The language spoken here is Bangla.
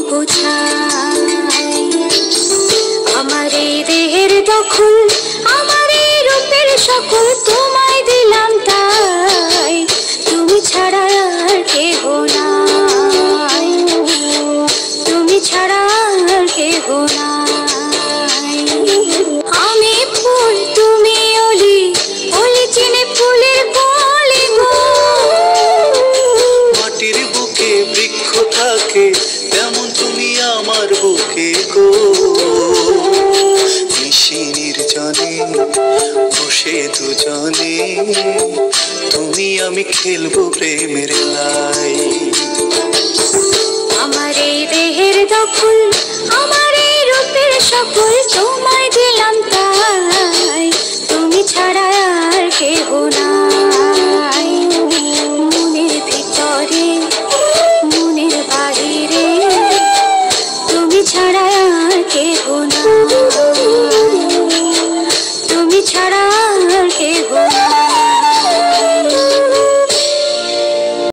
বোঝাই। আমার এই দেহের দখল, আমার এই রূপের সকল তোমায় দিলাম তাই, তুমি ছাড়া আর কেহ নাই, তুমি ছাড়া আর কেহ নাই। আমি ফুল তুমি অলি, অলি চিনে ফুলের কলি গো। মাটির বুকে বৃক্ষ থাকে তেমন তুমি আমার বুকে গো। নিশিনির জানে বসে দুজনে তুমি আমি খেলবো প্রেমের লাই। আমার এই দেহের দখল, আমার এই রূপের সকল তোমায় দিলাম তাই, তুমি ছাড়া আর কেহ নাই। মনের ভিতরে মনের বাহিরে তুমি ছাড়া আর কেহ নাই, তুমি ছাড়া